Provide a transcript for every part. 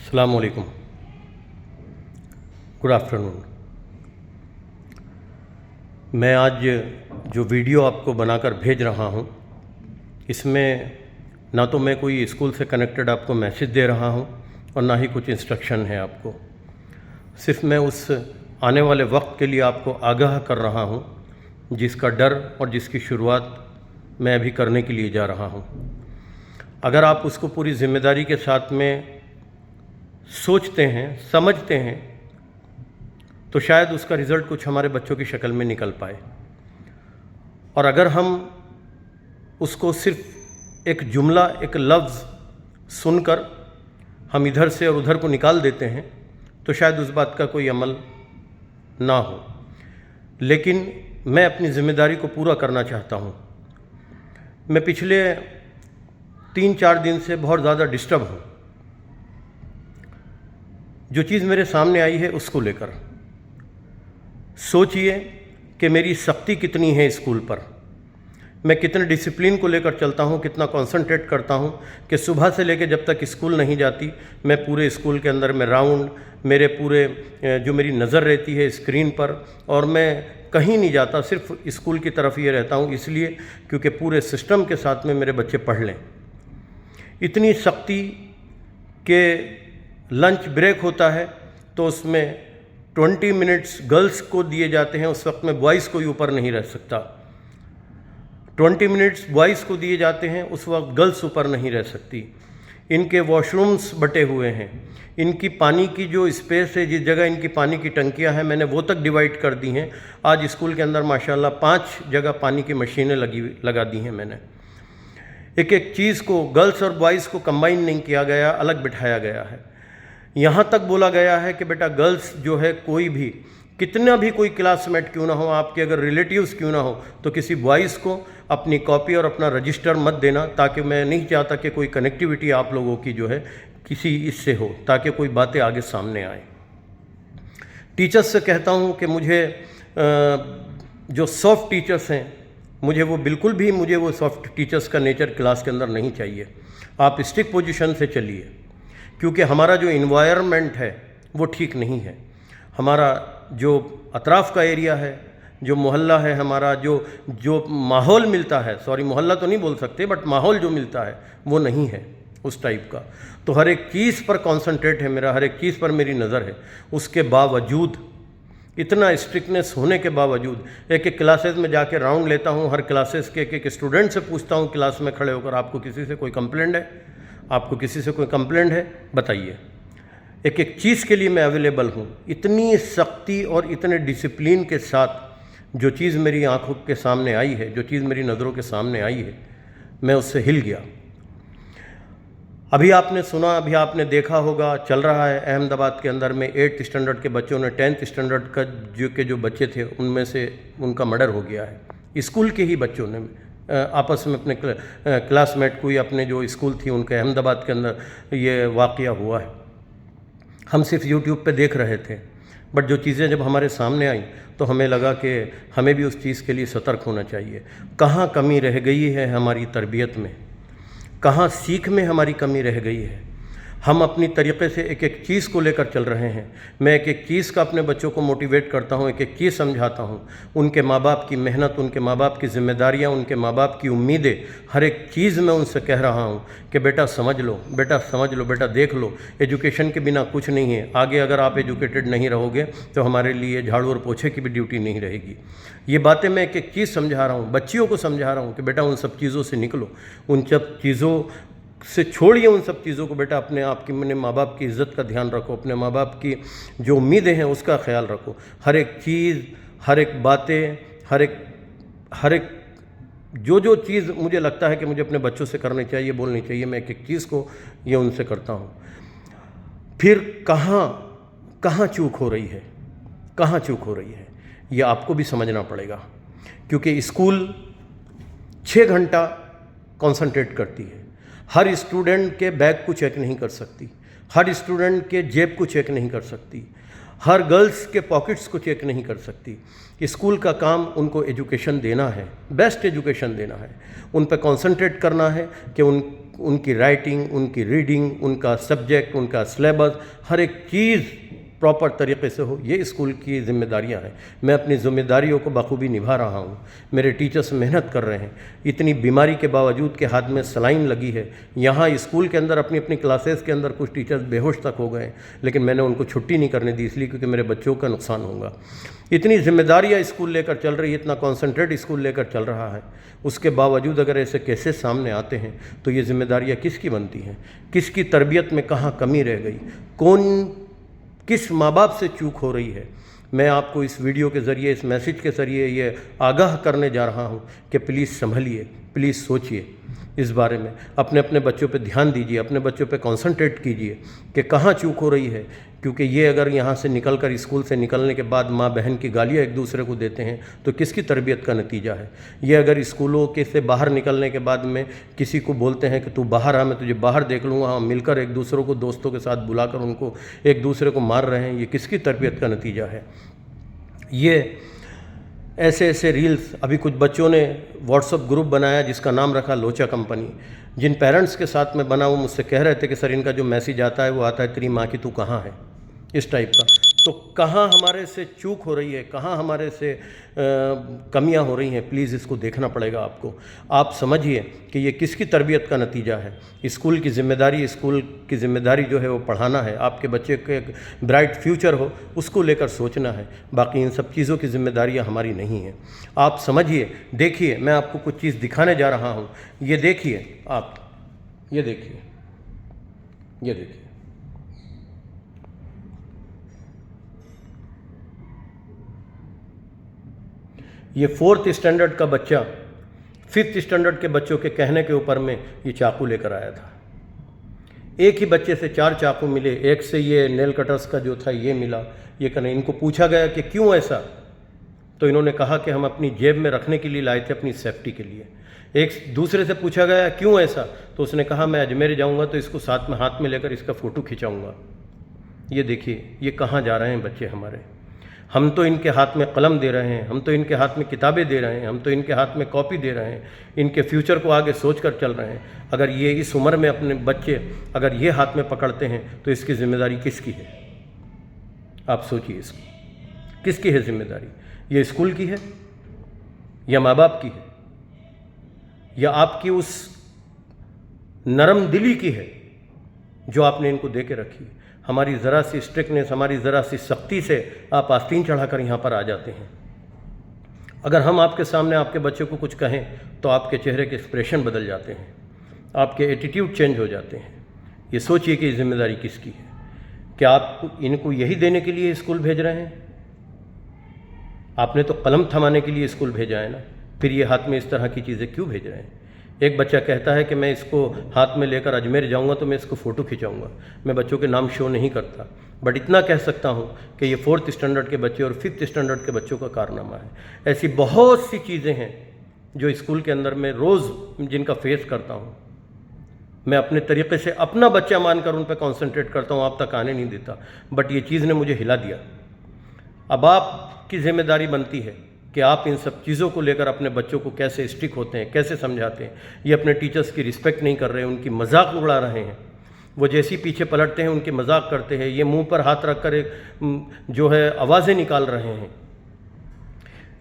अस्सलाम वालेकुम, good afternoon. मैं आज जो वीडियो आपको बनाकर भेज रहा हूँ, इसमें ना तो मैं कोई स्कूल से कनेक्टेड आपको मैसेज दे रहा हूँ और ना ही कुछ इंस्ट्रक्शन है आपको। सिर्फ मैं उस आने वाले वक्त के लिए आपको आगाह कर रहा हूँ जिसका डर और जिसकी शुरुआत मैं अभी करने के लिए जा रहा हूँ। अगर आप उसको पूरी ज़िम्मेदारी के साथ में सोचते हैं, समझते हैं, तो शायद उसका रिज़ल्ट कुछ हमारे बच्चों की शक्ल में निकल पाए। और अगर हम उसको सिर्फ एक जुमला, एक लफ्ज़ सुनकर हम इधर से और उधर को निकाल देते हैं तो शायद उस बात का कोई अमल ना हो। लेकिन मैं अपनी ज़िम्मेदारी को पूरा करना चाहता हूँ। मैं पिछले 3-4 दिन से बहुत ज़्यादा डिस्टर्ब हूँ। जो चीज़ मेरे सामने आई है उसको लेकर सोचिए कि मेरी सख्ती कितनी है स्कूल पर। मैं कितने डिसिप्लिन को लेकर चलता हूँ, कितना कंसंट्रेट करता हूँ कि सुबह से लेकर जब तक स्कूल नहीं जाती मैं पूरे स्कूल के अंदर में राउंड, मेरे पूरे जो मेरी नज़र रहती है स्क्रीन पर, और मैं कहीं नहीं जाता, सिर्फ स्कूल की तरफ ये रहता हूँ, इसलिए क्योंकि पूरे सिस्टम के साथ में मेरे बच्चे पढ़ लें। इतनी सख्ती के लंच ब्रेक होता है तो उसमें 20 मिनट्स गर्ल्स को दिए जाते हैं। उस वक्त में बॉयज़ कोई ऊपर नहीं रह सकता। 20 मिनट्स बॉयज़ को दिए जाते हैं, उस वक्त गर्ल्स ऊपर नहीं रह सकती। इनके वॉशरूम्स बटे हुए हैं, इनकी पानी की जो स्पेस है, जिस जगह इनकी पानी की टंकियां हैं, मैंने वो तक डिवाइड कर दी हैं। आज स्कूल के अंदर माशाल्लाह 5 जगह पानी की मशीनें लगा दी हैं मैंने। एक एक चीज़ को, गर्ल्स और बॉयज़ को कंबाइन नहीं किया गया, अलग बिठाया गया है। यहाँ तक बोला गया है कि बेटा गर्ल्स जो है, कोई भी, कितना भी कोई क्लासमेट क्यों ना हो, आपके अगर रिलेटिव्स क्यों ना हो, तो किसी बॉयज़ को अपनी कॉपी और अपना रजिस्टर मत देना, ताकि मैं नहीं चाहता कि कोई कनेक्टिविटी आप लोगों की जो है किसी इससे हो, ताकि कोई बातें आगे सामने आए। टीचर्स से कहता हूँ कि मुझे जो सॉफ्ट टीचर्स हैं, मुझे वो सॉफ्ट टीचर्स का नेचर क्लास के अंदर नहीं चाहिए। आप स्ट्रिक्ट पोजीशन से चलिए, क्योंकि हमारा जो इन्वायरमेंट है वो ठीक नहीं है। हमारा जो अतराफ़ का एरिया है, जो मोहल्ला है, हमारा जो माहौल मिलता है, सॉरी मोहल्ला तो नहीं बोल सकते, बट माहौल जो मिलता है वो नहीं है उस टाइप का। तो हर एक चीज़ पर कॉन्संट्रेट है मेरा, हर एक चीज़ पर मेरी नज़र है। उसके बावजूद, इतना स्ट्रिक्टनेस होने के बावजूद, एक एक क्लासेस में जाके राउंड लेता हूँ, हर क्लासेस के एक स्टूडेंट से पूछता हूँ क्लास में खड़े होकर, आपको किसी से कोई कंप्लेंट है? आपको किसी से कोई कंप्लेंट है? बताइए। एक एक चीज़ के लिए मैं अवेलेबल हूँ। इतनी सख्ती और इतने डिसिप्लिन के साथ जो चीज़ मेरी आंखों के सामने आई है, जो चीज़ मेरी नज़रों के सामने आई है, मैं उससे हिल गया। अभी आपने सुना, अभी आपने देखा होगा, चल रहा है अहमदाबाद के अंदर में 8th स्टैंडर्ड के बच्चों ने 10th स्टैंडर्ड का जो बच्चे थे उनमें से उनका मर्डर हो गया है। स्कूल के ही बच्चों ने आपस में अपने क्लासमेट, कोई अपने जो स्कूल थी उनके, अहमदाबाद के अंदर ये वाक़या हुआ है। हम सिर्फ यूट्यूब पे देख रहे थे, बट जो चीज़ें जब हमारे सामने आई तो हमें लगा कि हमें भी उस चीज़ के लिए सतर्क होना चाहिए। कहाँ कमी रह गई है हमारी तरबियत में, कहाँ सीख में हमारी कमी रह गई है। हम अपनी तरीक़े से एक एक चीज़ को लेकर चल रहे हैं। मैं एक एक चीज़ का अपने बच्चों को मोटिवेट करता हूँ, एक एक चीज़ समझाता हूँ। उनके माँ बाप की मेहनत, उनके माँ बाप की ज़िम्मेदारियाँ, उनके माँ बाप की उम्मीदें, हर एक चीज़ मैं उनसे कह रहा हूँ कि बेटा समझ लो, बेटा समझ लो, बेटा देख लो, एजुकेशन के बिना कुछ नहीं है। आगे अगर आप एजुकेटेड नहीं रहोगे तो हमारे लिए झाड़ू और पोछे की भी ड्यूटी नहीं रहेगी। ये बातें मैं एक एक चीज़ समझा रहा हूँ, बच्चियों को समझा रहा हूँ कि बेटा उन सब चीज़ों से निकलो, उन सब चीज़ों से छोड़िए उन सब चीज़ों को। बेटा अपने आप की, अपने माँ बाप की इज़्ज़त का ध्यान रखो, अपने माँ बाप की जो उम्मीदें हैं उसका ख्याल रखो। हर एक चीज़, हर एक बातें, हर एक जो चीज़ मुझे लगता है कि मुझे अपने बच्चों से करनी चाहिए, बोलनी चाहिए, मैं एक एक चीज़ को ये उनसे करता हूँ। फिर कहाँ चूक हो रही है, कहाँ चूक हो रही है, ये आपको भी समझना पड़ेगा। क्योंकि स्कूल 6 घंटा कॉन्संट्रेट करती है। हर स्टूडेंट के बैग को चेक नहीं कर सकती, हर स्टूडेंट के जेब को चेक नहीं कर सकती, हर गर्ल्स के पॉकेट्स को चेक नहीं कर सकती। स्कूल का काम उनको एजुकेशन देना है, बेस्ट एजुकेशन देना है, उन पर कॉन्संट्रेट करना है कि उनकी राइटिंग, उनकी रीडिंग, उनका सब्जेक्ट, उनका सिलेबस, हर एक चीज़ प्रॉपर तरीके से हो, ये स्कूल की जिम्मेदारियां हैं। मैं अपनी जिम्मेदारियों को बखूबी निभा रहा हूँ। मेरे टीचर्स मेहनत कर रहे हैं। इतनी बीमारी के बावजूद के हाथ में सलाइन लगी है। यहाँ स्कूल के अंदर अपनी अपनी क्लासेस के अंदर कुछ टीचर्स बेहोश तक हो गए, लेकिन मैंने उनको छुट्टी नहीं करने दी, इसलिए क्योंकि मेरे बच्चों का नुकसान होगा। इतनी जिम्मेदारियाँ स्कूल लेकर चल रही है, इतना कॉन्सेंट्रेट स्कूल लेकर चल रहा है, उसके बावजूद अगर ऐसे केसेस सामने आते हैं तो ये जिम्मेदारियाँ किसकी बनती हैं? किसकी तरबियत में कहाँ कमी रह गई? किस माँ बाप से चूक हो रही है? मैं आपको इस वीडियो के ज़रिए, इस मैसेज के ज़रिए ये आगाह करने जा रहा हूँ कि प्लीज़ संभलिए, प्लीज़ सोचिए इस बारे में, अपने अपने बच्चों पे ध्यान दीजिए, अपने बच्चों पे कंसंट्रेट कीजिए कि कहाँ चूक हो रही है। क्योंकि ये अगर यहाँ से निकलकर, स्कूल से निकलने के बाद माँ बहन की गालियाँ एक दूसरे को देते हैं तो किसकी तरबियत का नतीजा है? ये अगर स्कूलों के से बाहर निकलने के बाद में किसी को बोलते हैं कि तू बाहर आ, मैं तुझे बाहर देख लूँगा, हम मिलकर एक दूसरों को, दोस्तों के साथ बुलाकर उनको एक दूसरे को मार रहे हैं, ये किसकी तरबियत का नतीजा है? ये ऐसे ऐसे रील्स, अभी कुछ बच्चों ने व्हाट्सएप ग्रुप बनाया जिसका नाम रखा लोचा कंपनी। जिन पेरेंट्स के साथ में बना, वो मुझसे कह रहे थे कि सर इनका जो मैसेज आता है वो आता है तेरी माँ की तू कहाँ है, इस टाइप का। तो कहाँ हमारे से चूक हो रही है, कहाँ हमारे से कमियां हो रही हैं, प्लीज़ इसको देखना पड़ेगा आपको। आप समझिए कि ये किसकी तरबियत का नतीजा है। स्कूल की जिम्मेदारी जो है वो पढ़ाना है, आपके बच्चे को एक ब्राइट फ्यूचर हो उसको लेकर सोचना है। बाकी इन सब चीज़ों की जिम्मेदारियां हमारी नहीं हैं। आप समझिए, देखिए, मैं आपको कुछ चीज़ दिखाने जा रहा हूँ। ये देखिए, आप ये देखिए, ये देखिए, ये 4th स्टैंडर्ड का बच्चा 5th स्टैंडर्ड के बच्चों के कहने के ऊपर में ये चाकू लेकर आया था। एक ही बच्चे से 4 चाकू मिले, एक से ये नेल कटर्स का जो था ये मिला। ये कहने, इनको पूछा गया कि क्यों ऐसा, तो इन्होंने कहा कि हम अपनी जेब में रखने के लिए लाए थे, अपनी सेफ्टी के लिए। एक दूसरे से पूछा गया क्यों ऐसा, तो उसने कहा मैं अजमेर जाऊंगा तो इसको साथ में हाथ में लेकर इसका फ़ोटो खिंचाऊंगा। ये देखिए, ये कहाँ जा रहे हैं बच्चे हमारे। हम तो इनके हाथ में कलम दे रहे हैं, हम तो इनके हाथ में किताबें दे रहे हैं, हम तो इनके हाथ में कॉपी दे रहे हैं, इनके फ्यूचर को आगे सोच कर चल रहे हैं। अगर ये इस उम्र में अपने बच्चे अगर ये हाथ में पकड़ते हैं तो इसकी जिम्मेदारी किसकी है? आप सोचिए, इसको किसकी है जिम्मेदारी? ये स्कूल की है या माँ बाप की है या आपकी उस नरम दिली की है जो आपने इनको दे के रखी है? हमारी ज़रा सी स्ट्रिक्टनेस, हमारी ज़रा सी सख्ती से आप आस्तीन चढ़ाकर यहाँ पर आ जाते हैं। अगर हम आपके सामने आपके बच्चे को कुछ कहें तो आपके चेहरे के एक्सप्रेशन बदल जाते हैं, आपके एटीट्यूड चेंज हो जाते हैं। ये सोचिए कि जिम्मेदारी किसकी है? क्या आप इनको यही देने के लिए स्कूल भेज रहे हैं? आपने तो कलम थमाने के लिए स्कूल भेजा है ना, फिर ये हाथ में इस तरह की चीज़ें क्यों भेज रहे हैं? एक बच्चा कहता है कि मैं इसको हाथ में लेकर अजमेर जाऊंगा तो मैं इसको फ़ोटो खिंचाऊंगा। मैं बच्चों के नाम शो नहीं करता, बट इतना कह सकता हूं कि ये 4th स्टैंडर्ड के बच्चे और 5th स्टैंडर्ड के बच्चों का कारनामा है। ऐसी बहुत सी चीज़ें हैं जो स्कूल के अंदर मैं रोज़ जिनका फेस करता हूँ। मैं अपने तरीके से अपना बच्चा मानकर उन पर कॉन्सेंट्रेट करता हूँ, आप तक आने नहीं देता, बट ये चीज़ ने मुझे हिला दिया। अब आपकी जिम्मेदारी बनती है कि आप इन सब चीज़ों को लेकर अपने बच्चों को कैसे स्टिक होते हैं, कैसे समझाते हैं। ये अपने टीचर्स की रिस्पेक्ट नहीं कर रहे हैं, उनकी मजाक उड़ा रहे हैं। वो जैसे ही पीछे पलटते हैं उनकी मजाक करते हैं। ये मुंह पर हाथ रखकर एक जो है आवाज़ें निकाल रहे हैं।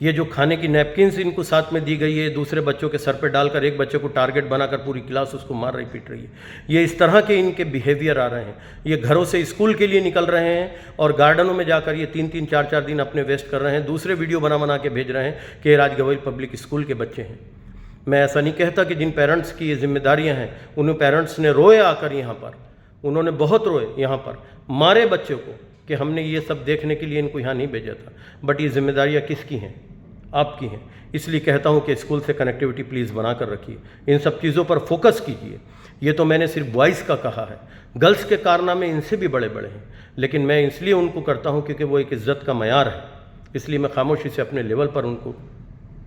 ये जो खाने की नैपकिन्स इनको साथ में दी गई है, दूसरे बच्चों के सर पे डालकर एक बच्चे को टारगेट बनाकर पूरी क्लास उसको मार रही, पीट रही है। ये इस तरह के इनके बिहेवियर आ रहे हैं। ये घरों से स्कूल के लिए निकल रहे हैं और गार्डनों में जाकर ये 3-3, 4-4 दिन अपने वेस्ट कर रहे हैं। दूसरे वीडियो बना के भेज रहे हैं कि ये राजगवई पब्लिक स्कूल के बच्चे हैं। मैं ऐसा नहीं कहता कि जिन पेरेंट्स की ये जिम्मेदारियाँ हैं उन पेरेंट्स ने रोए आकर यहाँ पर, उन्होंने बहुत रोए यहाँ पर, मारे बच्चों को कि हमने ये सब देखने के लिए इनको यहाँ नहीं भेजा था। बट ये जिम्मेदारियाँ किसकी हैं? आपकी हैं। इसलिए कहता हूँ कि स्कूल से कनेक्टिविटी प्लीज़ बना कर रखिए, इन सब चीज़ों पर फोकस कीजिए। ये तो मैंने सिर्फ बॉयज़ का कहा है, गर्ल्स के कारनामे इनसे भी बड़े बड़े हैं, लेकिन मैं इसलिए उनको करता हूँ क्योंकि वो एक इज़्ज़त का मयार है। इसलिए मैं खामोशी से अपने लेवल पर उनको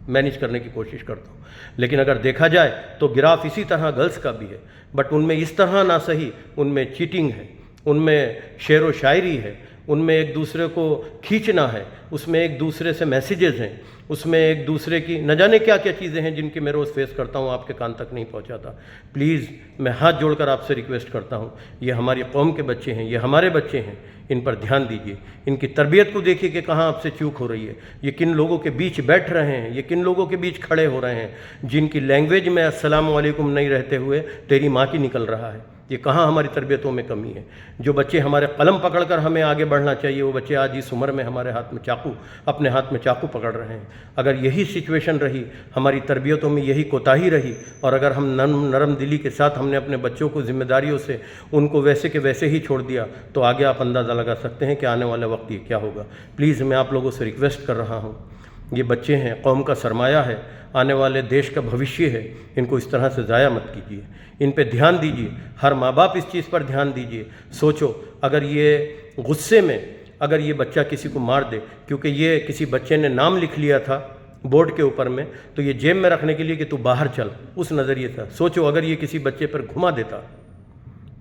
मैनेज करने की कोशिश करता हूँ। लेकिन अगर देखा जाए तो गिराफ इसी तरह गर्ल्स का भी है, बट उनमें इस तरह ना सही, उनमें चीटिंग है, उनमें शेर व शायरी है, उनमें एक दूसरे को खींचना है, उसमें एक दूसरे से मैसेजेस हैं, उसमें एक दूसरे की न जाने क्या क्या चीज़ें हैं जिनकी मैं रोज़ फेस करता हूँ, आपके कान तक नहीं पहुँचाता। प्लीज़ मैं हाथ जोड़कर आपसे रिक्वेस्ट करता हूँ, ये हमारी कौम के बच्चे हैं, ये हमारे बच्चे हैं, इन पर ध्यान दीजिए। इनकी तरबियत को देखिए कि कहाँ आपसे चूक हो रही है। ये किन लोगों के बीच बैठ रहे हैं, ये किन लोगों के बीच खड़े हो रहे हैं जिनकी लैंग्वेज में अस्सलाम वालेकुम नहीं रहते हुए तेरी माँ की निकल रहा है। ये कहाँ हमारी तरबियतों में कमी है। जो बच्चे हमारे कलम पकड़कर हमें आगे बढ़ना चाहिए, वो बच्चे आज इस उम्र में हमारे हाथ में चाकू, अपने हाथ में चाकू पकड़ रहे हैं। अगर यही सिचुएशन रही, हमारी तरबियतों में यही कोताही रही, और अगर हम नरम दिली के साथ हमने अपने बच्चों को जिम्मेदारियों से उनको वैसे के वैसे ही छोड़ दिया, तो आगे आप अंदाज़ा लगा सकते हैं कि आने वाला वक्त ये क्या होगा। प्लीज़ मैं आप लोगों से रिक्वेस्ट कर रहा हूँ, ये बच्चे हैं, कौम का सरमाया है, आने वाले देश का भविष्य है, इनको इस तरह से ज़ाया मत कीजिए, इन पे ध्यान दीजिए। हर माँ बाप इस चीज़ पर ध्यान दीजिए। सोचो, अगर ये गुस्से में अगर ये बच्चा किसी को मार दे, क्योंकि ये किसी बच्चे ने नाम लिख लिया था बोर्ड के ऊपर में, तो ये जेब में रखने के लिए कि तू बाहर चल, उस नज़रिए था। सोचो अगर ये किसी बच्चे पर घुमा देता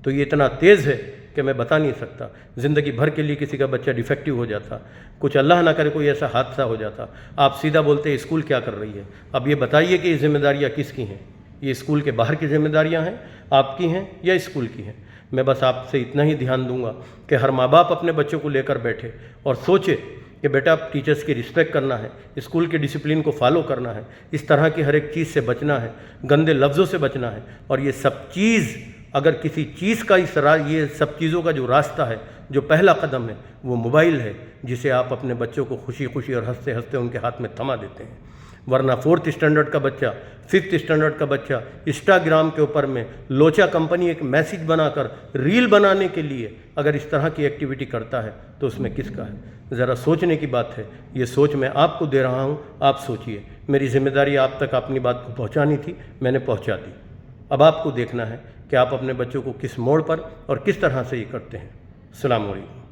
तो ये इतना तेज़ है कि मैं बता नहीं सकता। ज़िंदगी भर के लिए किसी का बच्चा डिफेक्टिव हो जाता, कुछ अल्लाह ना करे कोई ऐसा हादसा हो जाता, आप सीधा बोलते स्कूल क्या कर रही है। अब ये बताइए कि ये जिम्मेदारियाँ किसकी हैं? ये स्कूल के बाहर की जिम्मेदारियाँ हैं, आपकी हैं या स्कूल की हैं? मैं बस आपसे इतना ही ध्यान दूंगा कि हर माँ बाप अपने बच्चों को लेकर बैठे और सोचे कि बेटा टीचर्स की रिस्पेक्ट करना है, स्कूल के डिसिप्लिन को फॉलो करना है, इस तरह की हर एक चीज़ से बचना है, गंदे लफ्ज़ों से बचना है। और ये सब चीज़, अगर किसी चीज़ का ये सब चीज़ों का जो रास्ता है, जो पहला कदम है, वो मोबाइल है, जिसे आप अपने बच्चों को खुशी खुशी और हंसते हंसते उनके हाथ में थमा देते हैं। वरना 4th स्टैंडर्ड का बच्चा, 5th स्टैंडर्ड का बच्चा इंस्टाग्राम के ऊपर में लोचा कंपनी एक मैसेज बनाकर रील बनाने के लिए अगर इस तरह की एक्टिविटी करता है तो उसमें किसका है? ज़रा सोचने की बात है। ये सोच मैं आपको दे रहा हूँ, आप सोचिए। मेरी जिम्मेदारी आप तक अपनी बात को पहुँचानी थी, मैंने पहुँचा दी। अब आपको देखना है कि आप अपने बच्चों को किस मोड़ पर और किस तरह से ये करते हैं। अस्सलाम वालेकुम।